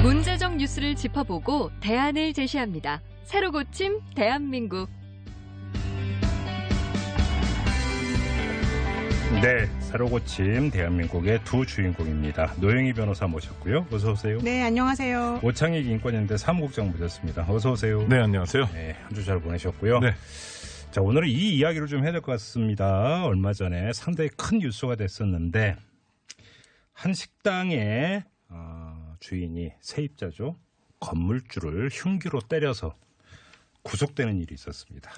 문제적 뉴스를 짚어보고 대안을 제시합니다. 새로 고침 대한민국. 네, 새로 고침 대한민국의 두 주인공입니다. 노영희 변호사 모셨고요. 어서 오세요. 네, 안녕하세요. 오창익 인권연대 사무국장 모셨습니다. 어서 오세요. 네, 안녕하세요. 네, 한 주 잘 보내셨고요. 네. 자, 오늘은 이 이야기를 좀 해야 될 것 같습니다. 얼마 전에 상당히 큰 뉴스가 됐었는데 한 식당의 주인이 세입자죠. 건물주를 흉기로 때려서 구속되는 일이 있었습니다.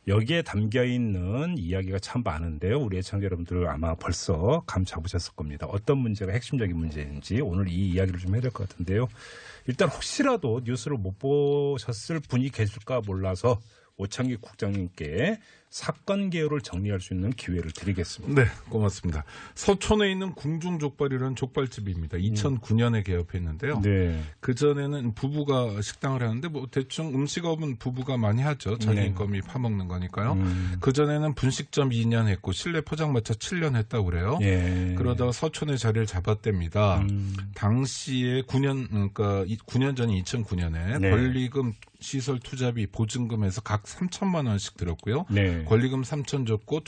여기에 담겨있는 이야기가 참 많은데요. 우리 애청자 여러분들 아마 벌써 감 잡으셨을 겁니다. 어떤 문제가 핵심적인 문제인지 오늘 이 이야기를 좀 해야 될 것 같은데요. 일단 혹시라도 뉴스를 못 보셨을 분이 계실까 몰라서 오창익 국장님께 사건 개요를 정리할 수 있는 기회를 드리겠습니다. 네, 고맙습니다. 서촌에 있는 궁중족발이라는 족발집입니다. 2009년에 개업했는데요. 네. 그전에는 부부가 식당을 하는데 뭐 대충 음식업은 부부가 많이 하죠. 자기 인건비 파먹는 거니까요. 그전에는 분식점 2년 했고 실내 포장마차 7년 했다고 그래요. 예. 그러다가 서촌에 자리를 잡았답니다. 당시에 9년 전인 2009년에 네. 권리금 시설 투자비 보증금에서 각 3천만 원씩 들었고요. 네. 권리금 3천 줬고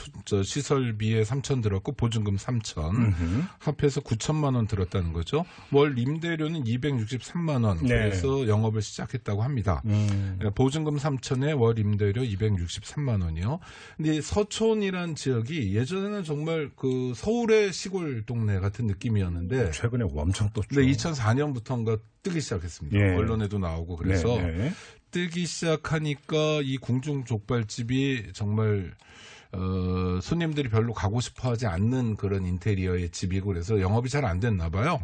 시설비에 3천 들었고 보증금 3천 합해서 9천만 원 들었다는 거죠. 월 임대료는 263만 원. 네. 그래서 영업을 시작했다고 합니다. 보증금 3천에 월 임대료 263만 원이요. 근데 서촌이란 지역이 예전에는 정말 그 서울의 시골 동네 같은 느낌이었는데 최근에 엄청 떴죠. 네, 2004년부터인가 뜨기 시작했습니다. 예. 언론에도 나오고 그래서 네. 뜨기 시작하니까 이 궁중족발집이 정말 손님들이 별로 가고 싶어하지 않는 그런 인테리어의 집이고 그래서 영업이 잘 안 됐나 봐요.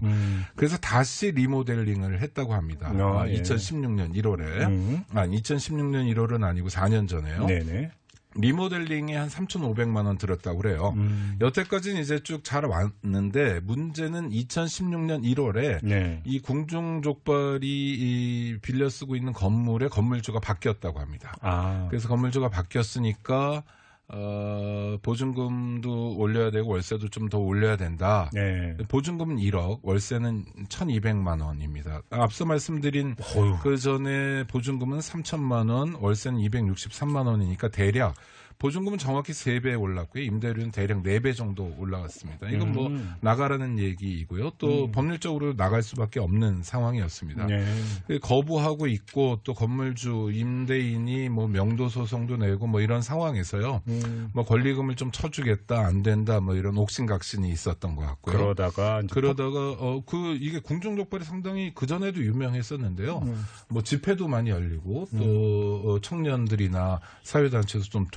그래서 다시 리모델링을 했다고 합니다. 예. 2016년 1월에 2016년 1월은 아니고 4년 전에요. 네네. 리모델링에 한 3,500만 원 들었다고 그래요. 여태까지는 이제 쭉 잘 왔는데 문제는 2016년 1월에 네. 이 궁중족발이 빌려 쓰고 있는 건물의 건물주가 바뀌었다고 합니다. 그래서 건물주가 바뀌었으니까 보증금도 올려야 되고 월세도 좀 더 올려야 된다. 네. 보증금은 1억, 월세는 1,200만 원입니다. 앞서 말씀드린 그 전에 보증금은 3천만 원, 월세는 263만 원이니까 대략 보증금은 정확히 3배 올랐고요. 임대료는 대략 4배 정도 올라갔습니다. 이건 뭐 나가라는 얘기이고요. 또 법률적으로 나갈 수밖에 없는 상황이었습니다. 네. 거부하고 있고 또 건물주 임대인이 뭐 명도 소송도 내고 뭐 이런 상황에서요. 뭐 권리금을 좀 쳐주겠다 안 된다 뭐 이런 옥신각신이 있었던 것 같고요. 그러다가 이게 궁중족발이 상당히 그 전에도 유명했었는데요. 뭐 집회도 많이 열리고 또 청년들이나 사회단체에서 좀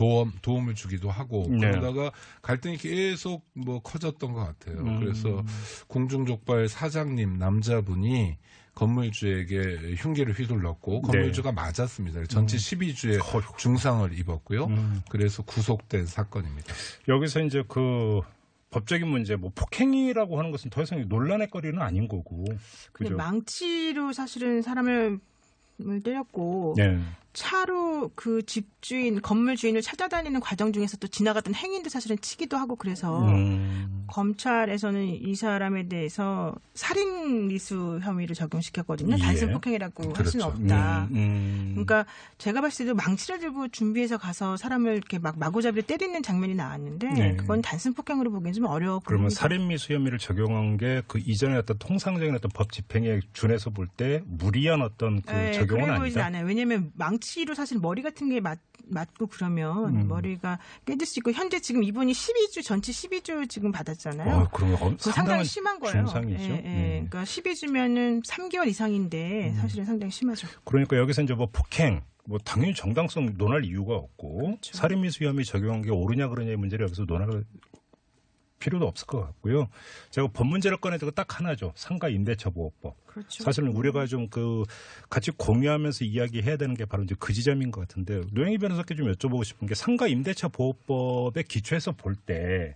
도움을 주기도 하고 그러다가 갈등이 계속 뭐 커졌던 것 같아요. 그래서 궁중족발 사장님 남자분이 건물주에게 흉기를 휘둘렀고 건물주가 맞았습니다. 전치 12주의 중상을 입었고요. 그래서 구속된 사건입니다. 여기서 이제 그 법적인 문제, 뭐 폭행이라고 하는 것은 더 이상 논란의 거리는 아닌 거고. 그죠? 망치로 사실은 사람을 때렸고 네. 차로 그 집주인, 건물 주인을 찾아다니는 과정 중에서 또 지나가던 행인도 사실은 치기도 하고 그래서 검찰에서는 이 사람에 대해서 살인미수 혐의를 적용시켰거든요. 예. 단순 폭행이라고 할 수는 그렇죠. 없다. 그러니까 제가 봤을 때도 망치를 들고 준비해서 가서 사람을 이렇게 막 마구잡이로 때리는 장면이 나왔는데 네. 그건 단순 폭행으로 보기엔 좀 어려워 보입니다. 그러면 살인미수 혐의를 적용한 게 그 이전에 어떤 통상적인 어떤 법 집행에 준해서 볼 때 무리한 어떤 그 네, 적용은 그래 보이진 아니다. 않아요. 왜냐하면 망치로 사실 머리 같은 게 맞고 그러면 머리가 깨질 수 있고 현재 지금 이분이 12주 전치 12주 지금 받았잖아요. 그러면 상당히 심한 거예요. 중상이죠. 그러니까 12주면은 3개월 이상인데 사실은 상당히 심하죠. 그러니까 여기서 이제 뭐 폭행, 뭐 당연히 정당성 논할 이유가 없고 그렇죠. 살인미수 혐의 적용한 게 옳으냐 그러냐의 문제를 여기서 논할 필요도 없을 것 같고요. 제가 법 문제를 꺼내서 딱 하나죠. 상가 임대차 보호법. 그렇죠. 사실은 우리가 좀 그 같이 공유하면서 이야기해야 되는 게 바로 이제 그 지점인 것 같은데 노영희 변호사께 좀 여쭤보고 싶은 게 상가 임대차 보호법에 기초해서 볼 때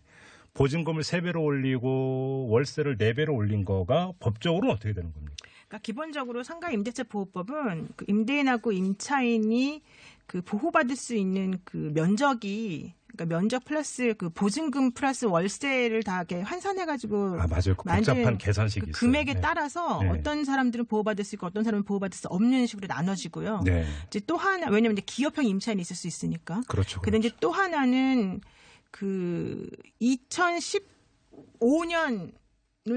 보증금을 3배로 올리고 월세를 4배로 올린 거가 법적으로는 어떻게 되는 겁니까? 그러니까 기본적으로 상가 임대차 보호법은 그 임대인하고 임차인이 그 보호받을 수 있는 그 면적이 그러니까 면적 플러스 그 보증금 플러스 월세를 다 이렇게 환산해가지고 맞아요. 그 복잡한 계산식이 있어요. 금액에 따라서 네. 어떤 사람들은 보호받을 수 있고 어떤 사람은 보호받을 수 없는 식으로 나눠지고요. 네. 이제 또 하나 왜냐하면 이제 기업형 임차인이 있을 수 있으니까. 그렇죠. 근데 이제 또 하나는 그 2015년을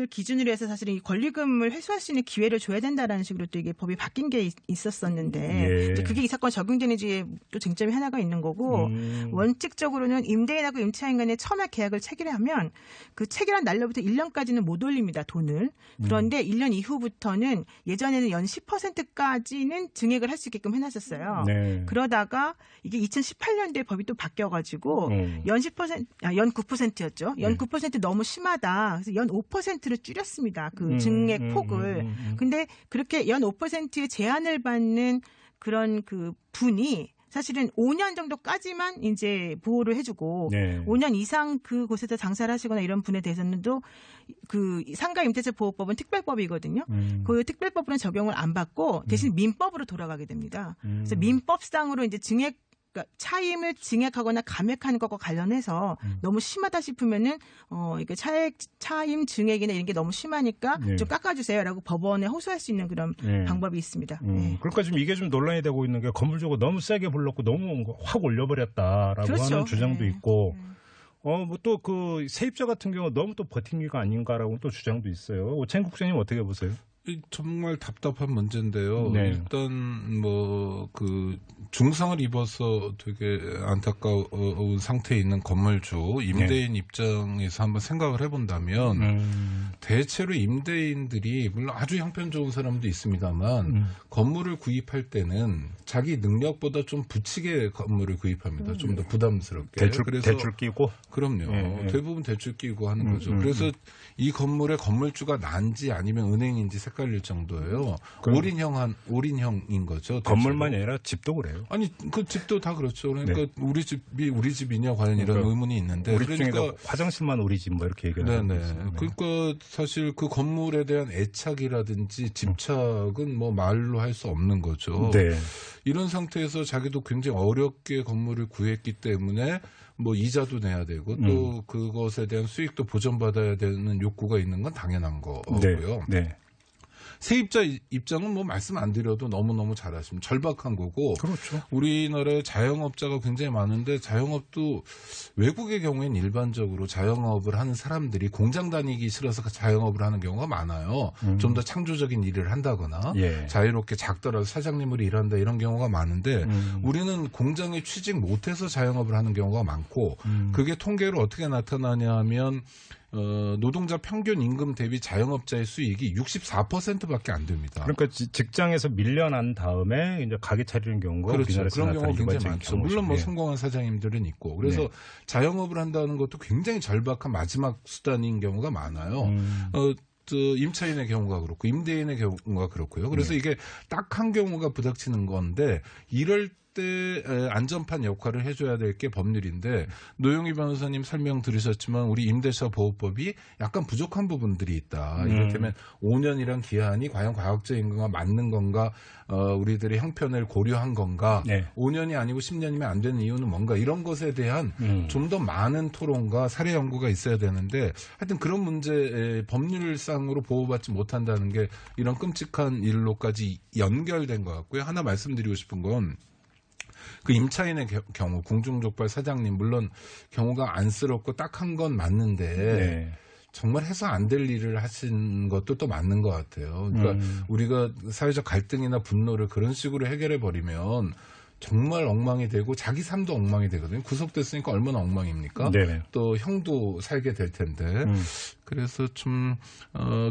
기준으로 해서 사실은 이 권리금을 회수할 수 있는 기회를 줘야 된다라는 식으로 또 이게 법이 바뀐 게 있었었는데 예. 이제 그게 이 사건 적용되는지에 또 쟁점이 하나가 있는 거고 원칙적으로는 임대인하고 임차인 간에 처음에 계약을 체결하면 그 체결한 날로부터 1년까지는 못 올립니다. 돈을. 그런데 1년 이후부터는 예전에는 연 10%까지는 증액을 할 수 있게끔 해놨었어요. 네. 그러다가 이게 2018년도에 법이 또 바뀌어가지고 연 9%였죠. 연 9% 너무 심하다. 그래서 연 5%로 줄였습니다. 그 증액 폭을. 근데 그렇게 연 5%의 제한을 받는 그런 그 분이 사실은 5년 정도까지만 이제 보호를 해주고 네. 5년 이상 그곳에서 장사를 하시거나 이런 분에 대해서는 또 그 상가 임대차 보호법은 특별법이거든요. 그 특별법으로는 적용을 안 받고 대신 민법으로 돌아가게 됩니다. 그래서 민법상으로 이제 증액 그러니까 차임을 증액하거나 감액하는 것과 관련해서 너무 심하다 싶으면은 이게 차임 증액이나 이런 게 너무 심하니까 네. 좀 깎아주세요라고 법원에 호소할 수 있는 그런 방법이 있습니다. 네. 그러니까 지금 이게 좀 논란이 되고 있는 게 건물주가 너무 세게 불렀고 너무 확 올려버렸다라고 그렇죠. 하는 주장도 네. 있고. 뭐 또 그 세입자 같은 경우 너무 또 버틴기가 아닌가라고 또 주장도 있어요. 오창 국장님 어떻게 보세요? 정말 답답한 문제인데요. 네. 일단 뭐 그 중상을 입어서 되게 안타까운 상태에 있는 건물주 임대인 입장에서 한번 생각을 해본다면 대체로 임대인들이 물론 아주 형편 좋은 사람도 있습니다만 건물을 구입할 때는 자기 능력보다 좀 부치게 건물을 구입합니다. 좀 더 부담스럽게. 대출 끼고. 그럼요. 대부분 대출 끼고 하는 거죠. 그래서 이 건물의 건물주가 난지 아니면 은행인지 헷갈릴 정도예요. 올인형인 거죠. 건물만이 아니라 집도 그래요. 아니 그 집도 다 그렇죠. 그러니까 우리 집이 우리 집이냐 과연 이런 의문이 있는데 우리 그러니까 중에 화장실만 우리 집 뭐 이렇게 얘기를 하고 있어요. 그러니까 사실 그 건물에 대한 애착이라든지 집착은 뭐 말로 할 수 없는 거죠. 네. 이런 상태에서 자기도 굉장히 어렵게 건물을 구했기 때문에 뭐 이자도 내야 되고 또 그것에 대한 수익도 보전받아야 되는 욕구가 있는 건 당연한 거고요. 네. 세입자 입장은 뭐 말씀 안 드려도 너무너무 잘 아시면 절박한 거고. 그렇죠. 우리나라에 자영업자가 굉장히 많은데 자영업도 외국의 경우에는 일반적으로 자영업을 하는 사람들이 공장 다니기 싫어서 자영업을 하는 경우가 많아요. 좀 더 창조적인 일을 한다거나 자유롭게 작더라도 사장님으로 일한다 이런 경우가 많은데 우리는 공장에 취직 못해서 자영업을 하는 경우가 많고 그게 통계로 어떻게 나타나냐 하면 노동자 평균 임금 대비 자영업자의 수익이 64%밖에 안 됩니다. 그러니까 직장에서 밀려난 다음에 이제 가게 차리는 경우가 그렇죠. 우리나라에서 그런 경우가 굉장히 일반적인 많죠. 경우죠. 물론 뭐 성공한 사장님들은 있고 그래서 자영업을 한다는 것도 굉장히 절박한 마지막 수단인 경우가 많아요. 임차인의 경우가 그렇고 임대인의 경우가 그렇고요. 그래서 이게 딱 한 경우가 부닥치는 건데 이럴 때 안전판 역할을 해줘야 될 게 법률인데 노영희 변호사님 설명 들으셨지만 우리 임대차 보호법이 약간 부족한 부분들이 있다. 이를테면 5년이란 기한이 과연 과학적 인과가 맞는 건가 우리들의 형편을 고려한 건가 5년이 아니고 10년이면 안 되는 이유는 뭔가 이런 것에 대한 좀 더 많은 토론과 사례 연구가 있어야 되는데 하여튼 그런 문제 법률상으로 보호받지 못한다는 게 이런 끔찍한 일로까지 연결된 것 같고요. 하나 말씀드리고 싶은 건 그 임차인의 경우 궁중족발 사장님 물론 경우가 안쓰럽고 딱한 건 맞는데 정말 해서 안 될 일을 하신 것도 또 맞는 것 같아요. 그러니까 우리가 사회적 갈등이나 분노를 그런 식으로 해결해 버리면 정말 엉망이 되고 자기 삶도 엉망이 되거든요. 구속됐으니까 얼마나 엉망입니까? 또 형도 살게 될 텐데. 그래서 좀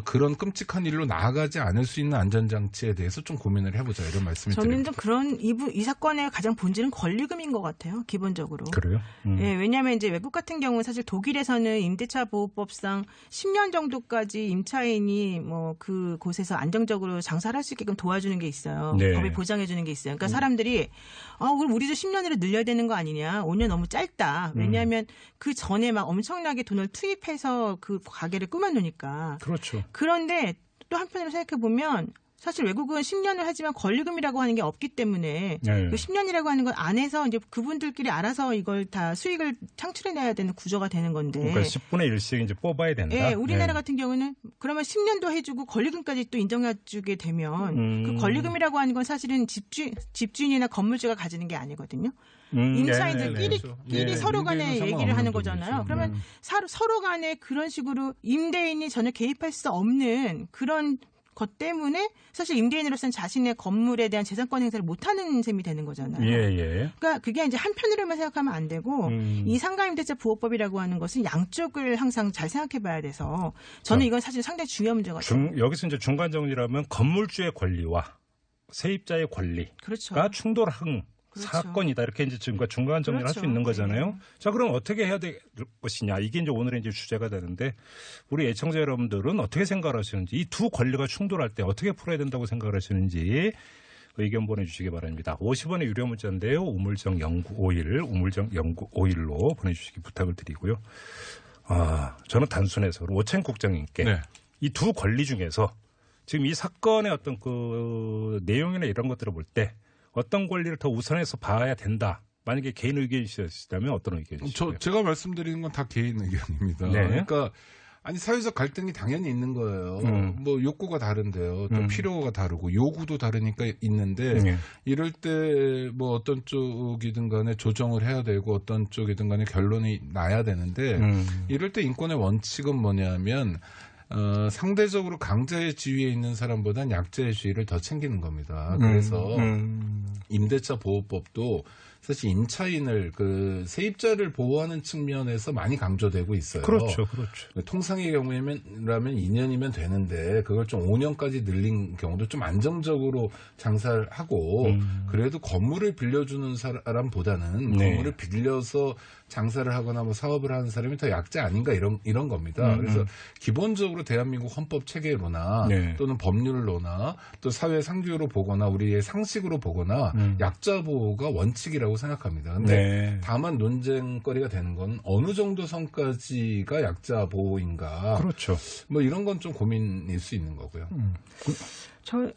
그런 끔찍한 일로 나아가지 않을 수 있는 안전장치에 대해서 좀 고민을 해보자 이런 말씀을 저는 드립니다. 좀 그런 이 사건의 가장 본질은 권리금인 것 같아요. 기본적으로. 그래요? 네, 왜냐하면 이제 외국 같은 경우는 사실 독일에서는 임대차 보호법상 10년 정도까지 임차인이 뭐 그곳에서 안정적으로 장사를 할 수 있게끔 도와주는 게 있어요. 법이 보장해 주는 게 있어요. 그러니까 사람들이 그럼 우리도 10년으로 늘려야 되는 거 아니냐? 5년 너무 짧다. 왜냐하면 그 전에 막 엄청나게 돈을 투입해서 그 가게를 꾸며놓으니까. 그렇죠. 그런데 또 한편으로 생각해 보면 사실 외국은 10년을 하지만 권리금이라고 하는 게 없기 때문에 네. 그 10년이라고 하는 건 안에서 이제 그분들끼리 알아서 이걸 다 수익을 창출해내야 되는 구조가 되는 건데. 그러니까 10분의 1씩 이제 뽑아야 된다. 예, 우리나라 같은 경우는 그러면 10년도 해주고 권리금까지 또 인정해주게 되면 그 권리금이라고 하는 건 사실은 집주인이나 건물주가 가지는 게 아니거든요. 임차인들끼리 네. 서로 간에 얘기를 하는 거잖아요. 부분이죠. 그러면 서로 간에 그런 식으로 임대인이 전혀 개입할 수 없는 그런 것 때문에 사실 임대인으로서는 자신의 건물에 대한 재산권 행사를 못하는 셈이 되는 거잖아요. 예. 그러니까 그게 이제 한편으로만 생각하면 안 되고 이 상가임대차 보호법이라고 하는 것은 양쪽을 항상 잘 생각해봐야 돼서 저는 이건 사실 상당히 중요한 문제 같아요. 여기서 이제 중간 정리라면 건물주의 권리와 세입자의 권리가 그렇죠. 충돌한 그렇죠. 사건이다. 이렇게 이제 지금 중간 정리를 할 수 그렇죠. 있는 거잖아요. 네. 자, 그럼 어떻게 해야 될 것이냐. 이게 이제 오늘의 이제 주제가 되는데 우리 애청자 여러분들은 어떻게 생각하시는지 이 두 권리가 충돌할 때 어떻게 풀어야 된다고 생각하시는지 의견 보내주시기 바랍니다. 50원의 유료 문자인데요. 우물정 0951, 우물정 0951로 보내주시기 부탁을 드리고요. 저는 단순해서 오첸 국장님께 네. 이 두 권리 중에서 지금 이 사건의 어떤 그 내용이나 이런 것들을 볼 때 어떤 권리를 더 우선해서 봐야 된다. 만약에 개인 의견이시다면 어떤 의견이시죠? 제가 말씀드리는 건 다 개인 의견입니다. 네. 그러니까 아니 사회적 갈등이 당연히 있는 거예요. 뭐 욕구가 다른데요. 또 필요가 다르고 요구도 다르니까 있는데 이럴 때 뭐 어떤 쪽이든 간에 조정을 해야 되고 어떤 쪽이든 간에 결론이 나야 되는데 이럴 때 인권의 원칙은 뭐냐면 상대적으로 강자의 지위에 있는 사람보단 약자의 지위를 더 챙기는 겁니다. 그래서 임대차 보호법도 사실 임차인을 그 세입자를 보호하는 측면에서 많이 강조되고 있어요. 그렇죠. 통상의 경우라면 2년이면 되는데 그걸 좀 5년까지 늘린 경우도 좀 안정적으로 장사를 하고 그래도 건물을 빌려주는 사람보다는 건물을 빌려서 장사를 하거나 뭐 사업을 하는 사람이 더 약자 아닌가 이런 겁니다. 그래서 기본적으로 대한민국 헌법 체계로나 또는 법률로나 또 사회 상규로 보거나 우리의 상식으로 보거나 약자 보호가 원칙이라고 생각합니다. 근데 다만 논쟁거리가 되는 건 어느 정도 선까지가 약자 보호인가. 그렇죠. 뭐 이런 건 좀 고민일 수 있는 거고요.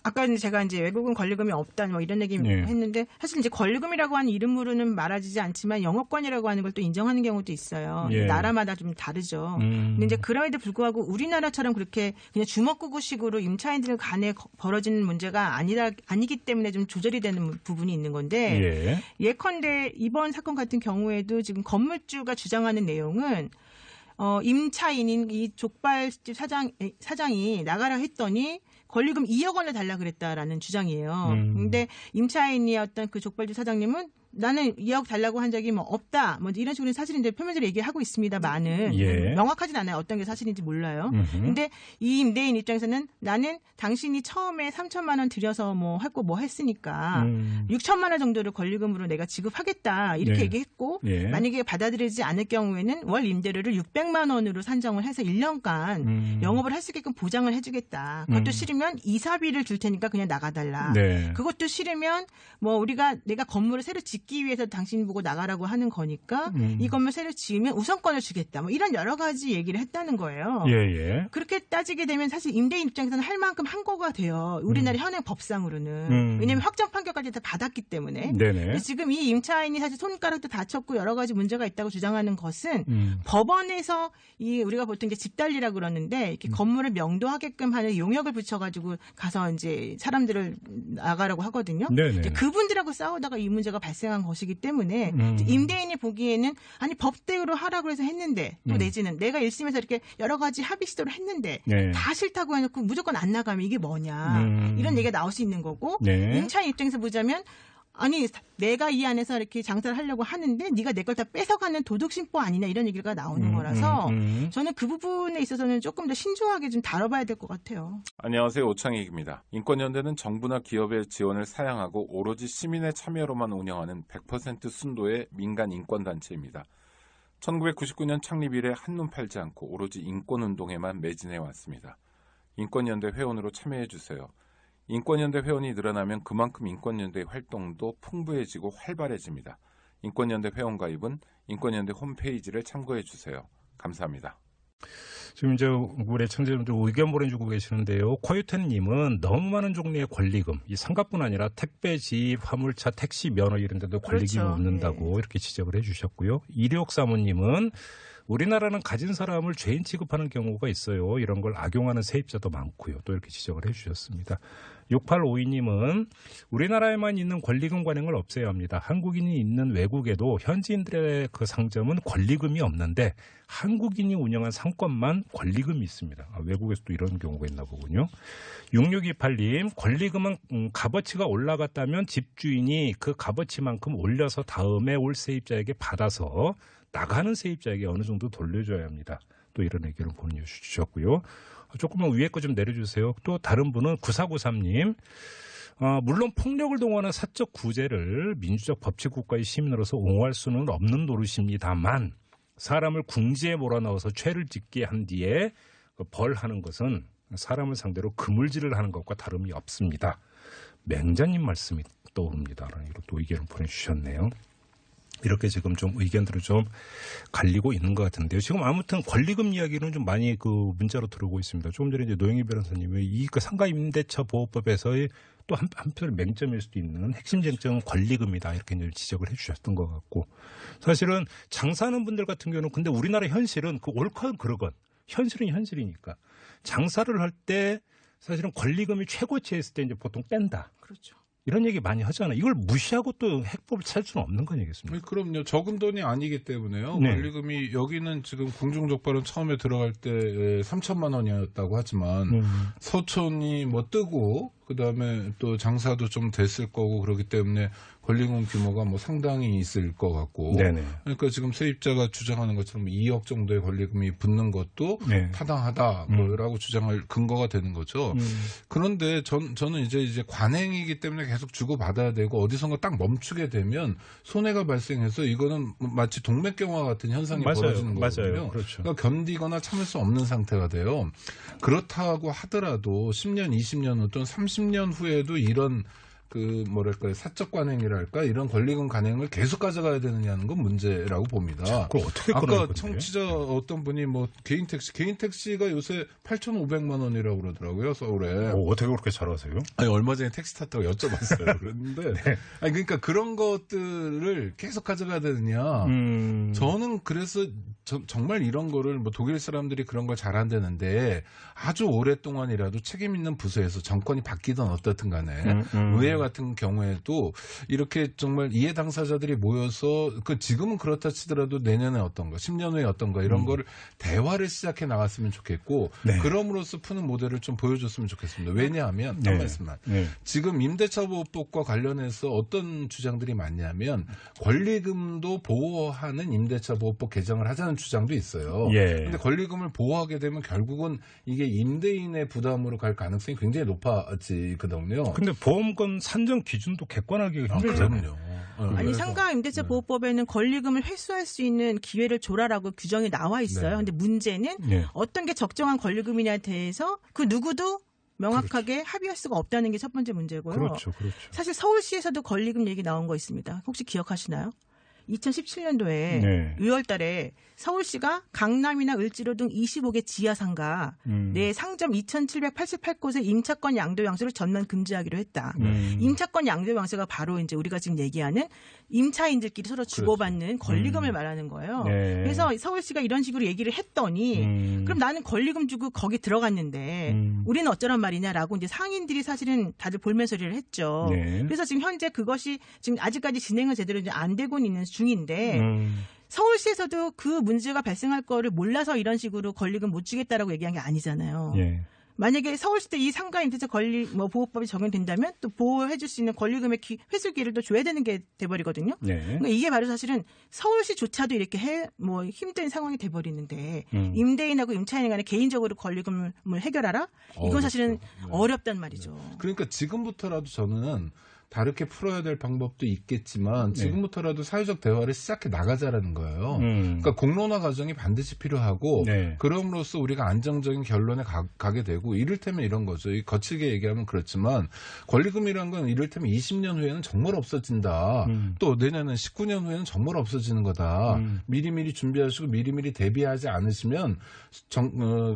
아까 제가 이제 외국은 권리금이 없다 뭐 이런 얘기 했는데 사실 이제 권리금이라고 하는 이름으로는 말하지 않지만 영업권이라고 하는 걸 또 인정하는 경우도 있어요. 나라마다 좀 다르죠. 근데 이제 그럼에도 불구하고 우리나라처럼 그렇게 그냥 주먹구구식으로 임차인들 간에 벌어지는 문제가 아니기 때문에 좀 조절이 되는 부분이 있는 건데 예컨대 이번 사건 같은 경우에도 지금 건물주가 주장하는 내용은 임차인인 이 족발집 사장이 나가라 했더니 권리금 2억 원을 달라 그랬다라는 주장이에요. 근데 임차인이었던 그 족발집 사장님은 나는 2억 달라고 한 적이 뭐 없다. 뭐 이런 식으로 사실은 이제 표면적으로 얘기하고 있습니다만은 명확하진 않아요. 어떤 게 사실인지 몰라요. 근데 이 임대인 입장에서는 나는 당신이 처음에 3천만 원 들여서 뭐 했고 뭐 했으니까 6천만 원 정도를 권리금으로 내가 지급하겠다. 이렇게 얘기했고 만약에 받아들이지 않을 경우에는 월 임대료를 600만 원으로 산정을 해서 1년간 영업을 할 수 있게끔 보장을 해주겠다. 그것도 싫으면 이사비를 줄 테니까 그냥 나가달라. 그것도 싫으면 뭐 내가 건물을 새로 짓기 위해서 당신 보고 나가라고 하는 거니까 이 건물 새로 지으면 우선권을 주겠다. 뭐 이런 여러 가지 얘기를 했다는 거예요. 그렇게 따지게 되면 사실 임대인 입장에서는 할 만큼 한 거가 돼요. 우리나라 현행 법상으로는. 왜냐하면 확정 판결까지 다 받았기 때문에. 지금 이 임차인이 사실 손가락도 다쳤고 여러 가지 문제가 있다고 주장하는 것은 법원에서 우리가 보통 이제 집달리라고 그러는데 이렇게 건물을 명도하게끔 하는 용역을 붙여가지고 가서 이제 사람들을 나가라고 하거든요. 그분들하고 싸우다가 이 문제가 발생한 것이기 때문에 임대인이 보기에는 아니 법대로 하라고 해서 했는데 또 내지는 내가 1심에서 이렇게 여러 가지 합의 시도를 했는데 다 싫다고 해놓고 무조건 안 나가면 이게 뭐냐 이런 얘기가 나올 수 있는 거고 임차인 입장에서 보자면 아니 내가 이 안에서 이렇게 장사를 하려고 하는데 네가 내 걸 다 뺏어가는 도덕심보 아니냐 이런 얘기가 나오는 거라서 저는 그 부분에 있어서는 조금 더 신중하게 좀 다뤄봐야 될 것 같아요. 안녕하세요. 오창익입니다. 인권연대는 정부나 기업의 지원을 사양하고 오로지 시민의 참여로만 운영하는 100% 순도의 민간 인권단체입니다. 1999년 창립 이래 한눈 팔지 않고 오로지 인권운동에만 매진해 왔습니다. 인권연대 회원으로 참여해주세요. 인권연대 회원이 늘어나면 그만큼 인권연대의 활동도 풍부해지고 활발해집니다. 인권연대 회원 가입은 인권연대 홈페이지를 참고해주세요. 감사합니다. 지금 이제 우리 청취자분들 의견 보내주고 계시는데요. 코요태님은 너무 많은 종류의 권리금, 이 상가뿐 아니라 택배, 집, 화물차, 택시, 면허 이런 데도 권리금이 그렇죠. 없는다고 네. 이렇게 지적을 해주셨고요. 2635님은 우리나라는 가진 사람을 죄인 취급하는 경우가 있어요. 이런 걸 악용하는 세입자도 많고요. 또 이렇게 지적을 해주셨습니다. 6852님은 우리나라에만 있는 권리금 관행을 없애야 합니다. 한국인이 있는 외국에도 현지인들의 그 상점은 권리금이 없는데 한국인이 운영한 상권만 권리금이 있습니다. 외국에서도 이런 경우가 있나 보군요. 6628님 권리금은 값어치가 올라갔다면 집주인이 그 값어치만큼 올려서 다음에 올 세입자에게 받아서 나가는 세입자에게 어느 정도 돌려줘야 합니다. 또 이런 의견을 보내주셨고요. 조금만 위에 거 좀 내려주세요. 또 다른 분은 9493님. 물론 폭력을 동원한 사적 구제를 민주적 법치국가의 시민으로서 옹호할 수는 없는 노릇입니다만 사람을 궁지에 몰아넣어서 죄를 짓게 한 뒤에 벌하는 것은 사람을 상대로 그물질을 하는 것과 다름이 없습니다. 맹자님 말씀이 떠오릅니다. 라는 또 의견을 보내주셨네요. 이렇게 지금 좀 의견들을 좀 갈리고 있는 것 같은데요. 지금 아무튼 권리금 이야기는 좀 많이 그 문자로 들어오고 있습니다. 조금 전에 이제 노영희 변호사님이 이 상가임대차 보호법에서의 또 한편 맹점일 수도 있는 핵심 쟁점은 권리금이다 이렇게 이제 지적을 해주셨던 것 같고 사실은 장사하는 분들 같은 경우는 근데 우리나라 현실은 그 옳건 그르건 현실은 현실이니까 장사를 할 때 사실은 권리금이 최고치에 있을 때 이제 보통 뺀다. 그렇죠. 이런 얘기 많이 하잖아요. 이걸 무시하고 또 핵법을 찾을 수는 없는 건 얘기겠습니까? 그럼요. 적은 돈이 아니기 때문에요. 네. 권리금이 여기는 지금 공중족발은 처음에 들어갈 때 3천만 원이었다고 하지만 서촌이 뭐 뜨고 그다음에 또 장사도 좀 됐을 거고 그렇기 때문에 권리금 규모가 뭐 상당히 있을 것 같고 네네. 그러니까 지금 세입자가 주장하는 것처럼 2억 정도의 권리금이 붙는 것도 네. 타당하다라고 주장할 근거가 되는 거죠. 그런데 저는 이제 관행이기 때문에 계속 주고받아야 되고 어디선가 딱 멈추게 되면 손해가 발생해서 이거는 마치 동맥경화 같은 현상이 벌어지는 거거든요. 맞아요. 그렇죠. 그러니까 견디거나 참을 수 없는 상태가 돼요. 그렇다고 하더라도 10년, 20년 후 또는 30년 후에도 이런 사적 관행이랄까 이런 권리금 관행을 계속 가져가야 되느냐는 건 문제라고 봅니다. 그걸 어떻게 아까 청취자 어떤 분이 뭐 개인 택시가 요새 8,500만 원이라고 그러더라고요, 서울에. 어떻게 그렇게 잘 아세요? 아니, 얼마 전에 택시 탔다고 여쭤봤어요. 그랬는데 네. 아니 그러니까 그런 것들을 계속 가져가야 되느냐. 저는 그래서 정말 이런 거를 뭐 독일 사람들이 그런 걸 잘한다는데 아주 오랫동안이라도 책임 있는 부서에서 정권이 바뀌든 어떻든 간에 의회 같은 경우에도 이렇게 정말 이해 당사자들이 모여서 지금은 그렇다 치더라도 내년에 어떤가 10년 후에 어떤가 이런 거를 대화를 시작해 나갔으면 좋겠고 네. 그럼으로써 푸는 모델을 좀 보여줬으면 좋겠습니다. 왜냐하면 네. 한 말씀만 지금 임대차보호법과 관련해서 어떤 주장들이 많냐면 권리금도 보호하는 임대차보호법 개정을 하자는 주장도 있어요. 그런데 권리금을 보호하게 되면 결국은 이게 임대인의 부담으로 갈 가능성이 굉장히 높아지거든요. 근데 보험금 산정 기준도 객관하기가 힘들잖아요. 아니 상가 임대차 보호법에는 권리금을 회수할 수 있는 기회를 줘라라고 규정이 나와 있어요. 그런데 문제는 어떤 게 적정한 권리금이냐에 대해서 그 누구도 명확하게 합의할 수가 없다는 게 첫 번째 문제고요. 그렇죠. 사실 서울시에서도 권리금 얘기 나온 거 있습니다. 혹시 기억하시나요? 2017년도에 6월 달에 서울시가 강남이나 을지로 등 25개 지하상가 내 상점 2,788곳의 임차권 양도 양수를 전면 금지하기로 했다. 임차권 양도 양수가 바로 이제 우리가 지금 얘기하는 임차인들끼리 서로 주고받는 권리금을 말하는 거예요. 그래서 서울시가 이런 식으로 얘기를 했더니 그럼 나는 권리금 주고 거기 들어갔는데 우리는 어쩌란 말이냐라고 이제 상인들이 사실은 다들 볼멘소리를 했죠. 그래서 지금 현재 그것이 지금 아직까지 진행은 제대로 이제 안 되고 있는 중인데 서울시에서도 그 문제가 발생할 거를 몰라서 이런 식으로 권리금 못 주겠다라고 얘기한 게 아니잖아요. 만약에 서울시도 이 상가 임대차 보호법이 적용된다면 또 보호해 줄 수 있는 권리금의 회수 기회를 또 줘야 되는 게 돼버리거든요. 그러니까 이게 바로 사실은 서울시조차도 이렇게 힘든 상황이 돼버리는데 임대인하고 임차인 간에 개인적으로 권리금을 해결하라? 이건 사실은 어렵단 말이죠. 그러니까 지금부터라도 저는 다르게 풀어야 될 방법도 있겠지만 지금부터라도 사회적 대화를 시작해 나가자라는 거예요. 그러니까 공론화 과정이 반드시 필요하고 그럼으로써 우리가 안정적인 결론에 가게 되고 이를테면 이런 거죠. 거칠게 얘기하면 그렇지만 권리금이라는 건 이를테면 20년 후에는 정말 없어진다. 또 내년은 19년 후에는 정말 없어지는 거다. 미리미리 준비하시고 미리미리 대비하지 않으시면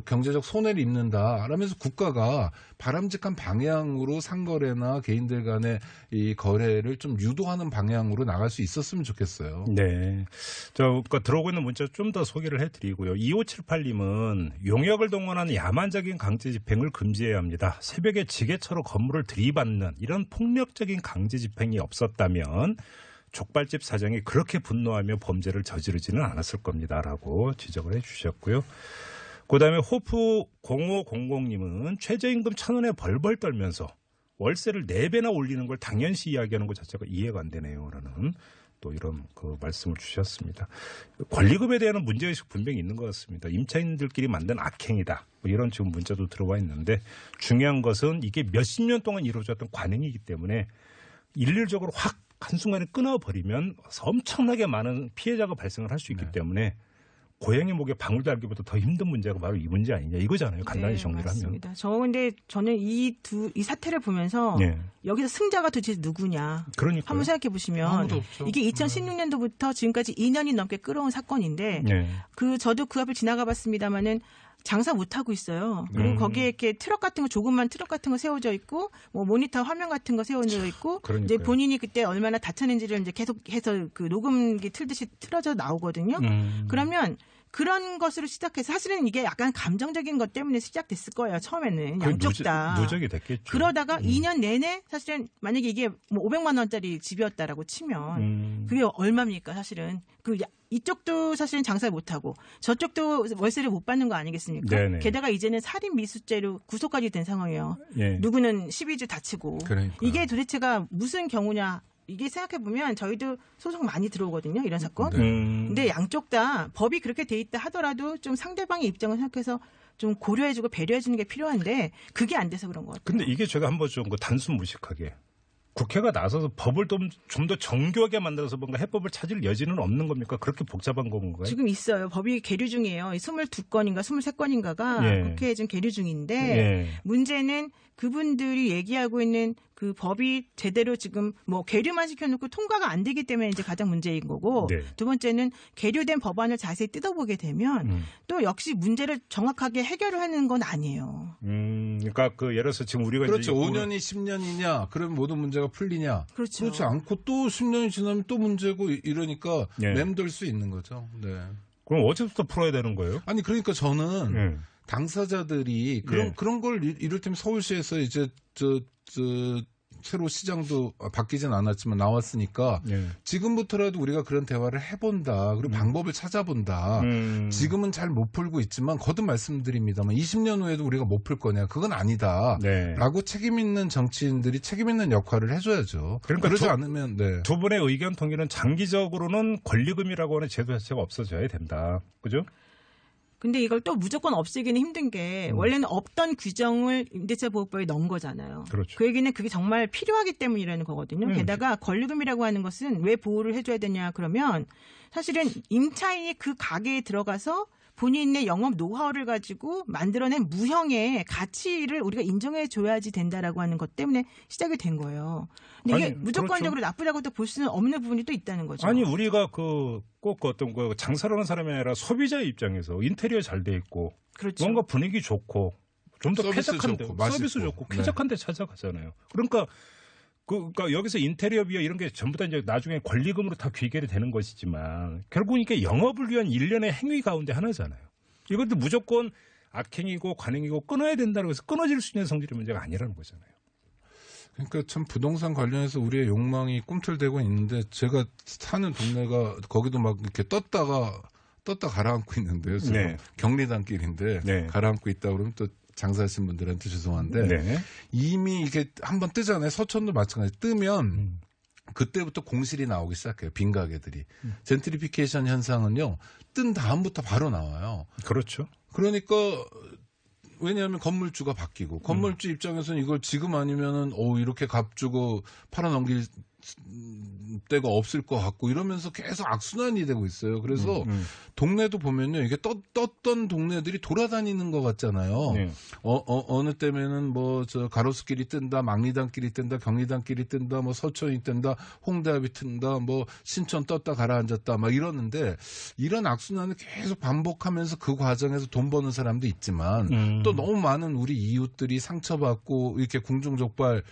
경제적 손해를 입는다. 라면서 국가가 바람직한 방향으로 상거래나 개인들 간의 이 거래를 좀 유도하는 방향으로 나갈 수 있었으면 좋겠어요. 네. 들어오고 있는 문자 좀 더 소개를 해드리고요. 2578님은 용역을 동원하는 야만적인 강제 집행을 금지해야 합니다. 새벽에 지게차로 건물을 들이받는 이런 폭력적인 강제 집행이 없었다면 족발집 사장이 그렇게 분노하며 범죄를 저지르지는 않았을 겁니다라고 지적을 해주셨고요. 그다음에 호프 0500님은 최저임금 1,000원에 벌벌 떨면서 월세를 4배나 올리는 걸 당연시 이야기하는 것 자체가 이해가 안 되네요라는 또 이런 그 말씀을 주셨습니다. 권리금에 대한 문제의식 분명히 있는 것 같습니다. 임차인들끼리 만든 악행이다. 뭐 이런 지금 문자도 들어와 있는데 중요한 것은 이게 몇십 년 동안 이루어졌던 관행이기 때문에 일률적으로 확 한순간에 끊어버리면 엄청나게 많은 피해자가 발생을 할 수 있기 때문에 고양이 목에 방울 달기보다 더 힘든 문제가 바로 이 문제 아니냐 이거잖아요. 간단히 정리를 맞습니다. 하면. 근데 저는 이 사태를 보면서 여기서 승자가 도대체 누구냐. 그러니까요. 한번 생각해 보시면 이게 2016년도부터 지금까지 2년이 넘게 끌어온 사건인데 저도 그 앞을 지나가 봤습니다마는 장사 못 하고 있어요. 그리고 거기에 이렇게 트럭 같은 거 조그만 트럭 같은 거 세워져 있고 뭐 모니터 화면 같은 거 세워져 있고 이제 본인이 그때 얼마나 다쳤는지를 이제 계속해서 그 녹음기 틀듯이 틀어져 나오거든요. 그러면 그런 것으로 시작해서 사실은 이게 약간 감정적인 것 때문에 시작됐을 거예요. 처음에는 양쪽 다. 누적이 됐겠죠. 그러다가 2년 내내 사실은 만약에 이게 뭐 500만 원짜리 집이었다라고 치면 그게 얼마입니까? 사실은 이쪽도 사실은 장사를 못하고 저쪽도 월세를 못 받는 거 아니겠습니까? 네네. 게다가 이제는 살인 미수죄로 구속까지 된 상황이에요. 누구는 12주 다치고. 그러니까요. 이게 도대체가 무슨 경우냐. 이게 생각해보면 저희도 소송 많이 들어오거든요. 이런 사건. 근데 양쪽 다 법이 그렇게 돼 있다 하더라도 좀 상대방의 입장을 생각해서 좀 고려해주고 배려해주는 게 필요한데 그게 안 돼서 그런 것 같아요. 근데 이게 제가 한번 좀 단순 무식하게 국회가 나서서 법을 좀 더 정교하게 만들어서 뭔가 해법을 찾을 여지는 없는 겁니까? 그렇게 복잡한 건가요? 지금 있어요. 법이 계류 중이에요. 22건인가 23건인가가 국회에 지금 계류 중인데 문제는 그분들이 얘기하고 있는 그 법이 제대로 지금 뭐 계류만 시켜놓고 통과가 안 되기 때문에 이제 가장 문제인 거고 두 번째는 계류된 법안을 자세히 뜯어보게 되면 또 역시 문제를 정확하게 해결을 하는 건 아니에요. 그러니까 예를 들어서 지금 우리가 그렇죠. 5년이 10년이냐 그러면 모든 문제가 풀리냐. 그렇죠. 그렇지 않고 또 10년이 지나면 또 문제고 이러니까 맴돌 수 있는 거죠. 네. 그럼 어디서부터 풀어야 되는 거예요? 아니 그러니까 저는 당사자들이 그런 걸 이를테면 서울시에서 이제 새로 시장도 바뀌진 않았지만 나왔으니까 지금부터라도 우리가 그런 대화를 해본다. 그리고 방법을 찾아본다. 지금은 잘 못 풀고 있지만 거듭 말씀드립니다만 20년 후에도 우리가 못 풀 거냐. 그건 아니다. 라고 책임 있는 정치인들이 책임 있는 역할을 해줘야죠. 그러니까 그러지 않으면 두 분의 의견 통일은 장기적으로는 권리금이라고 하는 제도 자체가 없어져야 된다. 그죠? 근데 이걸 또 무조건 없애기는 힘든 게 원래는 없던 규정을 임대차 보호법에 넣은 거잖아요. 그렇죠. 그 얘기는 그게 정말 필요하기 때문이라는 거거든요. 게다가 권리금이라고 하는 것은 왜 보호를 해줘야 되냐 그러면 사실은 임차인이 그 가게에 들어가서 본인의 영업 노하우를 가지고 만들어낸 무형의 가치를 우리가 인정해 줘야지 된다라고 하는 것 때문에 시작이 된 거예요. 근데 이게 무조건적으로 그렇죠. 나쁘다고 볼 수는 없는 부분이 또 있다는 거죠. 아니 우리가 꼭 어떤 장사를 하는 사람이 아니라 소비자의 입장에서 인테리어 잘 돼 있고 그렇죠. 뭔가 분위기 좋고 좀 더 쾌적한 데 서비스 좋고 쾌적한 데 찾아가잖아요. 그러니까 여기서 인테리어비어 이런 게 전부 다 이제 나중에 권리금으로 다 귀결이 되는 것이지만 결국 이게 영업을 위한 일련의 행위 가운데 하나잖아요. 이것도 무조건 악행이고 관행이고 끊어야 된다고 해서 끊어질 수 있는 성질의 문제가 아니라는 거잖아요. 그러니까 참 부동산 관련해서 우리의 욕망이 꿈틀대고 있는데 제가 사는 동네가 거기도 막 이렇게 떴다 가라앉고 있는데요. 지금 경리단길인데 가라앉고 있다 그러면 또 장사하신 분들한테 죄송한데 이미 이게 한번 뜨잖아요. 서천도 마찬가지. 뜨면 그때부터 공실이 나오기 시작해요. 빈 가게들이. 젠트리피케이션 현상은요. 뜬 다음부터 바로 나와요. 그렇죠. 그러니까 왜냐하면 건물주가 바뀌고 건물주 입장에서는 이걸 지금 아니면은 이렇게 값 주고 팔아넘길 때가 없을 것 같고 이러면서 계속 악순환이 되고 있어요. 그래서 동네도 보면요, 이게 떴던 동네들이 돌아다니는 것 같잖아요. 네. 어느 때면은 뭐 저 가로수길이 뜬다, 막리단길이 뜬다, 경리단길이 뜬다, 뭐 서천이 뜬다, 홍대앞이 뜬다, 뭐 신촌 떴다 가라앉았다, 막 이러는데 이런 악순환을 계속 반복하면서 그 과정에서 돈 버는 사람도 있지만 또 너무 많은 우리 이웃들이 상처받고 이렇게 궁중족발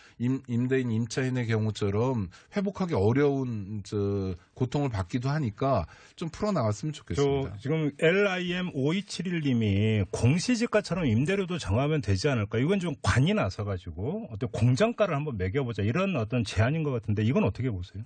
임대인 임차인의 경우처럼 회복하기 어려운 고통을 받기도 하니까 좀 풀어나갔으면 좋겠습니다. 지금 LIM5271님이 공시지가처럼 임대료도 정하면 되지 않을까? 이건 좀 관이 나서가지고 어떤 공정가를 한번 매겨보자 이런 어떤 제안인 것 같은데 이건 어떻게 보세요?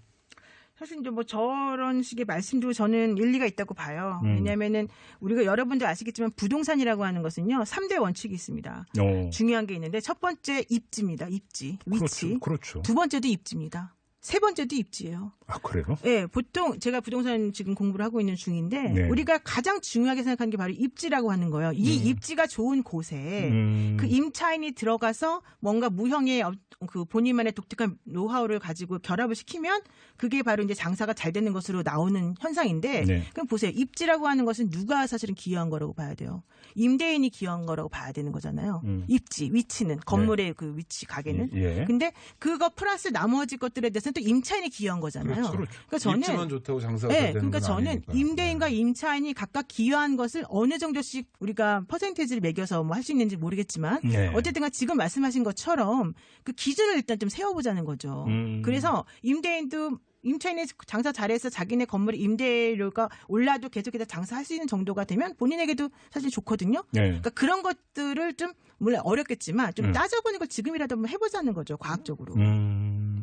사실 이제 뭐 저런 식의 말씀도 저는 일리가 있다고 봐요. 왜냐하면은 우리가 여러분들 아시겠지만 부동산이라고 하는 것은요 3대 원칙이 있습니다. 중요한 게 있는데 첫 번째 입지입니다. 입지, 위치. 그렇죠. 두 번째도 입지입니다. 세 번째도 입지예요. 아, 그래요? 네, 보통 제가 부동산 지금 공부를 하고 있는 중인데 네. 우리가 가장 중요하게 생각하는 게 바로 입지라고 하는 거예요. 이 입지가 좋은 곳에 그 임차인이 들어가서 뭔가 무형의 그 본인만의 독특한 노하우를 가지고 결합을 시키면 그게 바로 이제 장사가 잘 되는 것으로 나오는 현상인데 네. 그럼 보세요. 입지라고 하는 것은 누가 사실은 기여한 거라고 봐야 돼요. 임대인이 기여한 거라고 봐야 되는 거잖아요. 입지, 위치는 건물의 그 위치, 가게는. 예. 근데 그거 플러스 나머지 것들에 대해서는 또 임차인이 기여한 거잖아요. 그렇죠. 그러니까 저는 입지만 좋다고 장사가 잘 되는 그러니까 건 저는 아니니까. 임대인과 임차인이 각각 기여한 것을 어느 정도씩 우리가 퍼센테이지를 매겨서 뭐 할 수 있는지 모르겠지만 네. 어쨌든 지금 말씀하신 것처럼 그 기준을 일단 좀 세워보자는 거죠. 그래서 임대인도 임차인이 장사 잘해서 자기네 건물의 임대료가 올라도 계속해서 장사할 수 있는 정도가 되면 본인에게도 사실 좋거든요. 네. 그러니까 그런 것들을 좀 물론 어렵겠지만 좀 따져보는 걸 지금이라도 한번 해보자는 거죠. 과학적으로.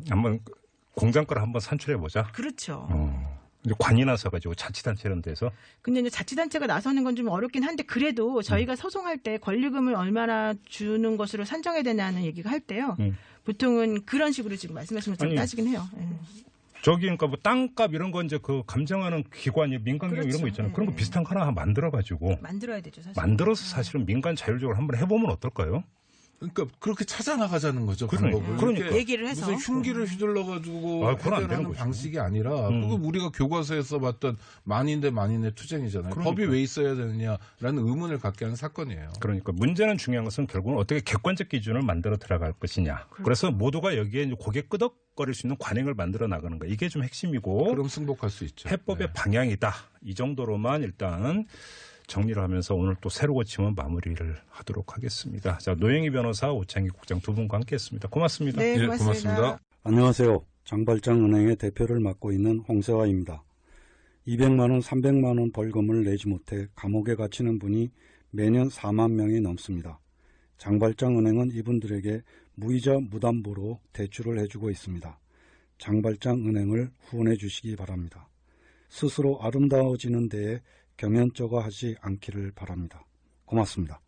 한번 공정가를 한번 산출해보자. 그렇죠. 이제 관이 나서가지고 자치단체 이런 데서. 근데 이제 자치단체가 나서는 건 좀 어렵긴 한데 그래도 저희가 소송할 때 권리금을 얼마나 주는 것으로 산정해야 되냐는 얘기가 할 때요. 보통은 그런 식으로 지금 말씀하신 것처럼 따지긴 해요. 예. 저기 그러니까 뭐 땅값 이런 거 이제 그 감정하는 기관이 민간기관 이런 거 있잖아요. 그런 거 비슷한 거 하나 만들어가지고 만들어야 되죠. 사실. 만들어서 사실은 민간 자율적으로 한번 해보면 어떨까요? 그러니까 그렇게 찾아 나가자는 거죠. 그러니까. 그러니까 얘기를 해서 무슨 흉기를 휘둘러가지고 그건 안 되는 해결하는 거죠. 방식이 아니라 그거 우리가 교과서에서 봤던 만인 대 만인의 투쟁이잖아요. 그러니까. 법이 왜 있어야 되느냐라는 의문을 갖게 하는 사건이에요. 그러니까 문제는 중요한 것은 결국은 어떻게 객관적 기준을 만들어 들어갈 것이냐. 그래서 모두가 여기에 이제 고개 끄덕거릴 수 있는 관행을 만들어 나가는 거. 이게 좀 핵심이고 그럼 승복할 수 있죠. 해법의 네. 방향이다. 이 정도로만 일단 정리를 하면서 오늘 또 새로 고치면 마무리를 하도록 하겠습니다. 자, 노영희 변호사, 오창기 국장 두 분과 함께했습니다. 고맙습니다. 네, 예, 고맙습니다. 고맙습니다. 안녕하세요. 장발장은행의 대표를 맡고 있는 홍세화입니다. 200만 원, 300만 원 벌금을 내지 못해 감옥에 갇히는 분이 매년 4만 명이 넘습니다. 장발장은행은 이분들에게 무이자 무담보로 대출을 해주고 있습니다. 장발장은행을 후원해 주시기 바랍니다. 스스로 아름다워지는 데에 겸연쩍어 하지 않기를 바랍니다. 고맙습니다.